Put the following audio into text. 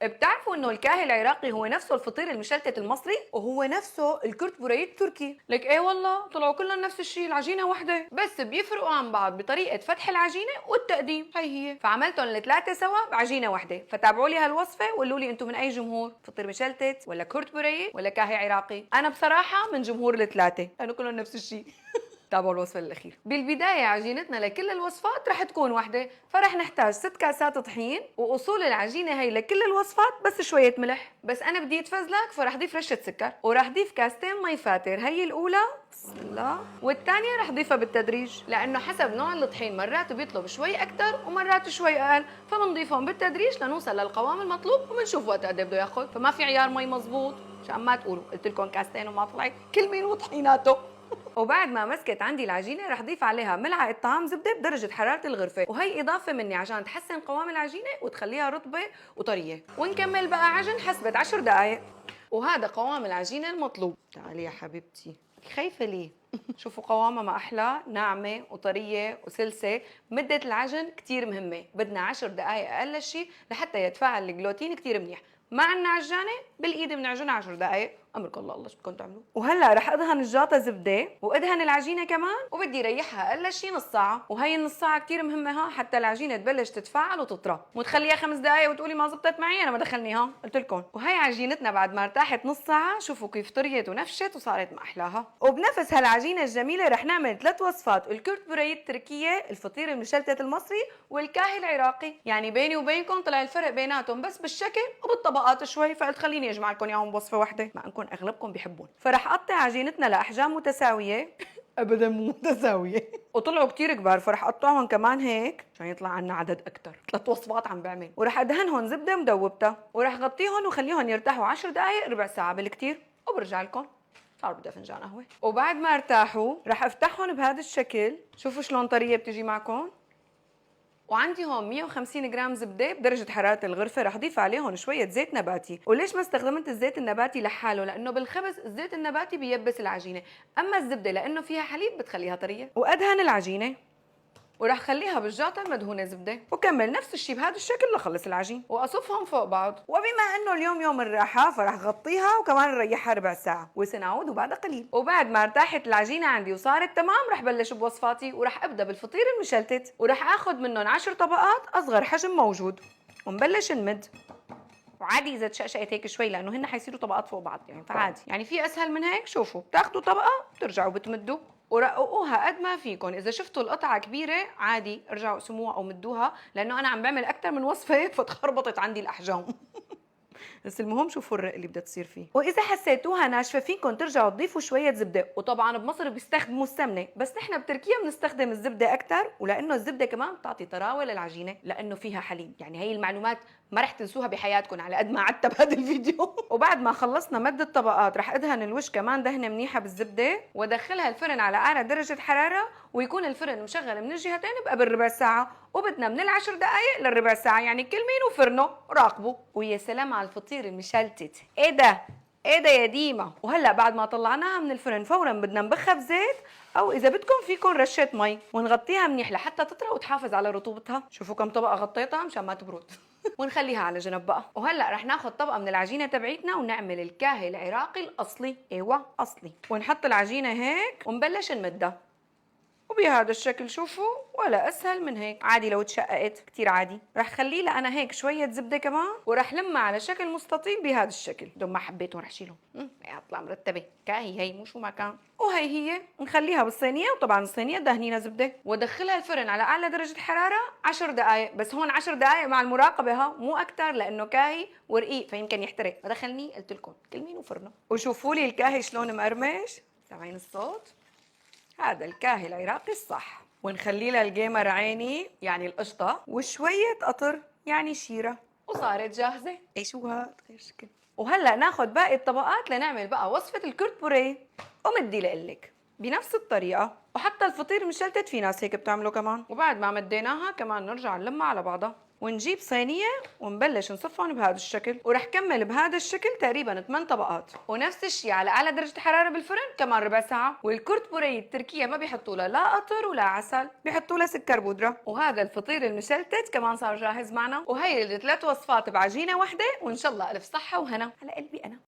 بتعرفوا انه الكاهي العراقي هو نفسه الفطير المشلتت المصري وهو نفسه الكرت بوريه التركي؟ لك ايه والله طلعوا كلهم نفس الشيء، العجينه وحده بس بيفرقوا عن بعض بطريقه فتح العجينه والتقديم. هي فعملتهم الثلاثه سوا بعجينه وحده. فتابعوا لي هالوصفه وقولوا لي انتم من اي جمهور، فطير مشلتت ولا كرت بوريه ولا كاهي عراقي؟ انا بصراحه من جمهور الثلاثه لانه كلهم نفس الشيء. تابعوا الوصفة الأخير. بالبداية عجينتنا لكل الوصفات رح تكون وحدة، فرح نحتاج 6 كاسات طحين، وأصول العجينة هي لكل الوصفات بس شوية ملح. بس أنا بدي يتفزلك فرح ضيف رشة سكر، ورح ضيف كاستين مي فاتر، هي الأولى بسم الله، والثانية رح ضيفها بالتدريج، لأنه حسب نوع الطحين مرات بيطلب شوي أكثر ومرات شوي أقل، فبنضيفهم بالتدريج لنوصل للقوام المطلوب وبنشوف وقت قد بده ياخذ، فما في عيار مي مزبوط عشان ما تقولوا قلت لكم كاستين وما طلعت، كل مين وطحيناته. وبعد ما مسكت عندي العجينه رح ضيف عليها ملعقه طعام زبده بدرجه حراره الغرفه، وهي اضافه مني عشان تحسن قوام العجينه وتخليها رطبه وطريه، ونكمل بقى عجن حسبت 10 دقائق. وهذا قوام العجينه المطلوب. تعالي يا حبيبتي، خايفه ليه؟ شوفوا قوامها ما احلى، ناعمه وطريه وسلسه. مده العجن كثير مهمه، بدنا 10 دقائق اقل شيء لحتى يتفاعل الجلوتين كثير منيح. ما عندنا عجانه بالايد بنعجنها 10 دقائق، امركم الله الله شو بدكم تعملوا. وهلا رح ادهن الجاطه زبده وادهن العجينه كمان، وبدي ريحها اقل شيء نص ساعه، وهي النص ساعه كثير مهمه ها حتى العجينه تبلش تتفاعل وتطرى. مو تخليها 5 دقائق وتقولي ما زبطت معي، انا ما دخلني ها قلت لكم. وهي عجينتنا بعد ما ارتاحت نص ساعه شوفوا كيف طريت ونفشت وصارت ما احلاها. وبنفس هالعجينه الجميله رح نعمل 3 وصفات، الكرت بوريه التركيه، الفطير المشلتت المصري، والكاهي العراقي. يعني بيني وبينكم طلع الفرق بيناتهم بس بالشكل وبالطبقات شوي، فقلت خليني اجمع لكم اياهم بوصفه واحده مع انكم اغلبكم بيحبون. فرح اقطع عجينتنا لاحجام متساويه. ابدا مو متساويه. وطلعوا كتير كبار، فرح اقطعهم كمان هيك عشان يطلع عنا عدد اكثر. 3 وصفات عم بعمل. ورح ادهنهم زبده مدوبتها، ورح غطيهم وخليهم يرتاحوا 10 دقائق ربع ساعه بالكثير، وبرجع لكم صار بدي فنجان قهوه. وبعد ما ارتاحوا رح افتحهم بهذا الشكل، شوفوا شلون طريه بتجي معكم. وعندي هون 150 جرام زبده بدرجه حراره الغرفه، رح اضيف عليهم شويه زيت نباتي. وليش ما استخدمت الزيت النباتي لحاله؟ لانه بالخبز الزيت النباتي بيبس العجينه، اما الزبده لانه فيها حليب بتخليها طريه. وادهن العجينه وراح خليها بالجاطه المدهونه زبده، وكمل نفس الشيء بهذا الشكل لخلص العجين، واصفهم فوق بعض. وبما انه اليوم يوم الراحه فرح غطيها وكمان نريحها ربع ساعه، وسنعود وبعد قليل. وبعد ما ارتاحت العجينه عندي وصارت تمام رح بلش بوصفاتي، ورح ابدا بالفطير المشلتت، ورح اخذ منهم 10 طبقات اصغر حجم موجود، ونبلش نمد. وعادي اذا تشقشقت هيك شوي لانه هن حيصيروا طبقات فوق بعض، يعني فعادي، يعني في اسهل من هيك. شوفوا بتاخذوا طبقه بترجعوا بتمدوا ورققوها قد ما فيكم. اذا شفتوا القطعه كبيره عادي ارجعوا اقسموها او مدوها، لانه انا عم بعمل اكثر من وصفه هيك فتخربطت عندي الاحجام. بس المهم شوفوا الرق اللي بدها تصير فيه. واذا حسيتوها ناشفه فيكم ترجعوا تضيفوا شويه زبده. وطبعا بمصر بيستخدموا السمنه، بس نحن بتركيا بنستخدم الزبده اكثر، ولانه الزبده كمان بتعطي طراوه للعجينه لانه فيها حليب. يعني هي المعلومات ما رح تنسوها بحياتكم على قد ما عدتها بهذا الفيديو. وبعد ما خلصنا مد الطبقات رح ادهن الوش كمان دهنه منيحه بالزبده، وادخلها الفرن على اعلى درجه حراره، ويكون الفرن مشغل من الجهتين بقبل ربع ساعه، وبدنا من العشر دقائق للربع ساعه، يعني كل مين وفرنه راقبوا. ويا سلام على الفطير المشلتت. ايه ده ايه ده يا ديما. وهلا بعد ما طلعناها من الفرن فورا بدنا نبخها بزيت، او اذا بدكم فيكم رشه مي، ونغطيها منيح لحتى تطرى وتحافظ على رطوبتها. شوفوا كم طبقه غطيتها مشان ما تبرد. ونخليها على جنب بقى. وهلا رح ناخذ طبقه من العجينه تبعيتنا ونعمل الكاهي العراقي الاصلي، ايوه اصلي. ونحط العجينه هيك ونبلش نمدها، وبهذا الشكل شوفوا ولا اسهل من هيك. عادي لو تشققت كثير عادي. رح خلي لها انا هيك شويه زبده كمان، ورح لمها على شكل مستطيل بهذا الشكل. بدون ما حبيتهم رح شيلهم، اطلع مرتبه كاهي هي مو شو ما كان. وهي هي نخليها بالصينيه، وطبعا الصينيه دهنينها زبده، وادخلها الفرن على اعلى درجه حراره 10 دقائق. بس هون 10 دقائق مع المراقبه ها، مو اكثر لانه كاهي ورقيق فيمكن يحترق. فدخلني قلت لكم كل مين وفرنه. وشوفوا لي الكاهي شلون مقرمش، سامعين الصوت؟ هذا الكاهي العراقي الصح. ونخلي لها الجيمر عيني يعني القشطة وشوية قطر يعني شيرة، وصارت جاهزة. اي شو هاد غير شكل. وهلا ناخذ باقي الطبقات لنعمل بقى وصفة الكرت بوريه. ومدي لقلك بنفس الطريقة، وحتى الفطير مشلتت في ناس هيك بتعمله كمان. وبعد ما مديناها كمان نرجع نلمها على بعضها. ونجيب صينية ونبلش نصفهم بهذا الشكل، ورح كمل بهذا الشكل تقريبا 8 طبقات، ونفس الشيء على اعلى درجة حرارة بالفرن كمان ربع ساعة. والكرت بوري التركية ما بيحطوا لها لا قطر ولا عسل، بيحطوا لها سكر بودرة. وهذا الفطير المشلتت كمان صار جاهز معنا، وهي ال3 وصفات بعجينة واحدة، وان شاء الله الف صحة وهنا على قلبي انا.